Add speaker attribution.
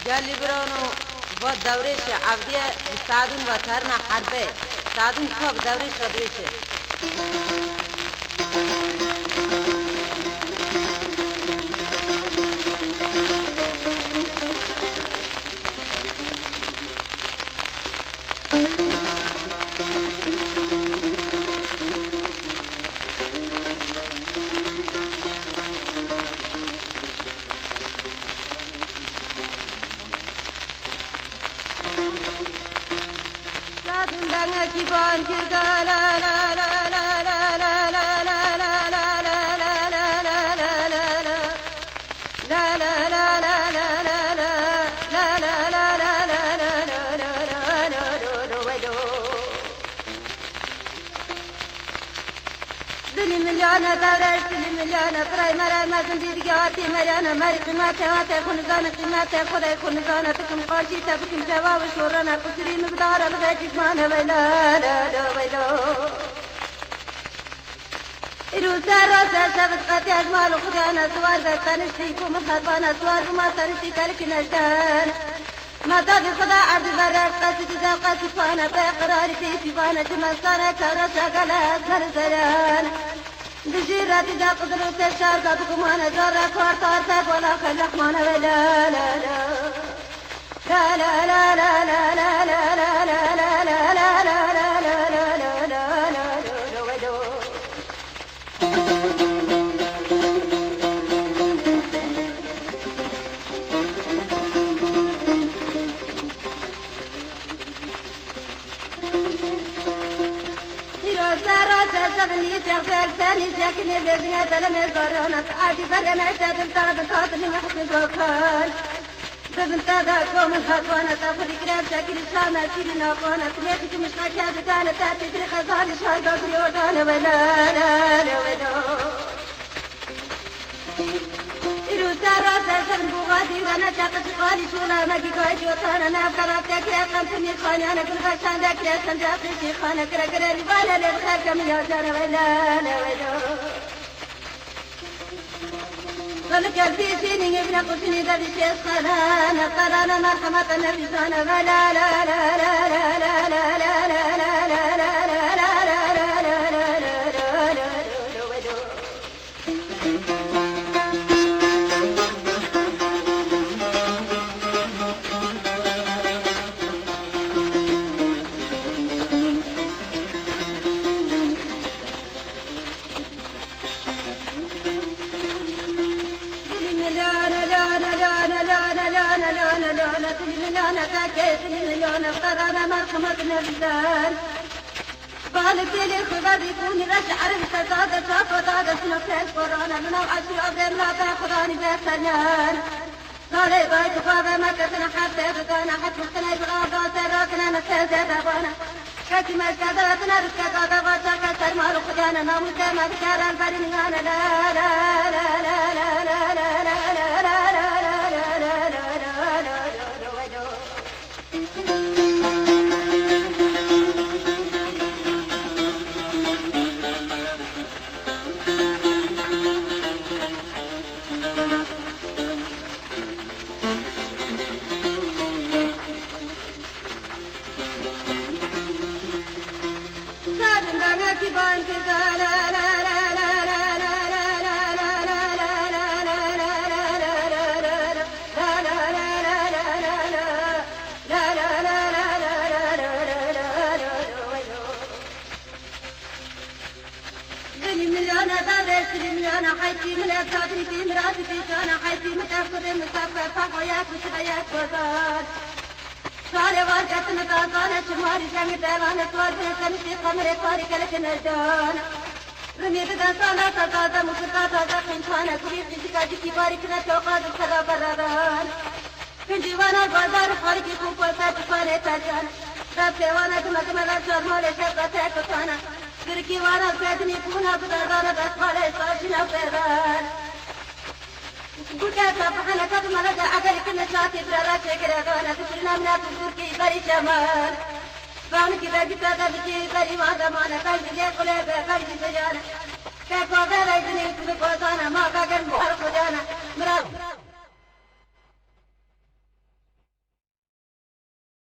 Speaker 1: جالي برانو و دورش عبدية سعدون و ترنا حربه سعدون كوك دورش ودرشه Kiban kirga la la la la la la la la la la la la la la la مليانة دارش مليانة براي مرا ما زندير جاتي مريانة مري قيماتي هاتي خنزانة قيماتي خدي خنزانة تكم قاشي تبكم جواب شورانا قصري مقدار الغيتي مانا ويلا لا لا ويلا روسا روسا سبت قاتي أجمال خدانا سوار بيتانشتي كوم خطانا سوار ما تنشتي تلك نجدان ما تابي خدا عبد البرق قاسي جزا قاسي فانا بقراري في فانا جمستانا كرسا قلت زرزران بجيرات دا قدروا تشار ذاتكم أنا جرى كوارتارتك ولا خلق مانا لا لا لا لا لا لا لا لا لا لا لا لا لا لا لا زغني تغفر ثاني ساكنة بيبنا تلمي البرونة عادي فرنا تادم تغب خاطري محسن بوكان ببن تاذاكم الخطوانة تفري كراب ساكن الشامة سيري ناقوانة تليخي مش خاكاد كانت تاتي تري خزاني شايبا بريوتانا ولا لا لا ولا إروسا راسا سبن بوغادي وانا تاقش قالي شولا ماكي قايدي وطانا نافكراتك يا قمتني خاني انا كل غشان ذاك يا سنجاقي شيخانا كرا ربالا للخير كم يا جانا ولا لا ولا قلك في سيني ابن قسني ذا بشيخ خلانا قرانا مرحمة النبي سانا ولا لا لا لا لا لا لا لا لا لا لا مليون قرانا مرحمة نبيان بالك لي خبر يكون الأشعر بسدادة شافدادة سنفس قرانا من العشر أبدين لا تأخذاني بسنان صالي بايت خابة ما كتنا حتى بدانا حتى مختنا بغابة سراكنا نسيزة دبانا كاتي مركزاتنا رسكة دباتا كتر مالو خدانا ناموزة ما بكارا البرينيانا لا لا لا لا لا لا لا لا لا أنا حيتي من أبصاري في مراتي في أنا حيتي متأخر مسافر فحياة وشبيات وزاد صار وارجت نتاظانا شماري جمي ديوانا توارد سمسي قمري طاري كلك نجدان رميت دانسانا تزادا مكتا تازا خنشانا كريقي شكاجي كي باري كنا توقاد الصدا برادان من ديوانا البازار خارجي خوفا ساتفاني تاجان رب ديوانا دمدمدا جرمالي شبقا تاكتانا تركي وانا سيدني كونا بدردانا بسخالي صاشنا فيران قلت فحنا كذما لدى عقلي كنا شاتي برارا شكرا غانا تسرنا منا تزوركي بري شمال فانكي باقي تادا بكي بري وادا مانا قلبي لي قلبي قلبي سجانا كيف وغير ايدني تبقى ما قاقل محر خجانا مراد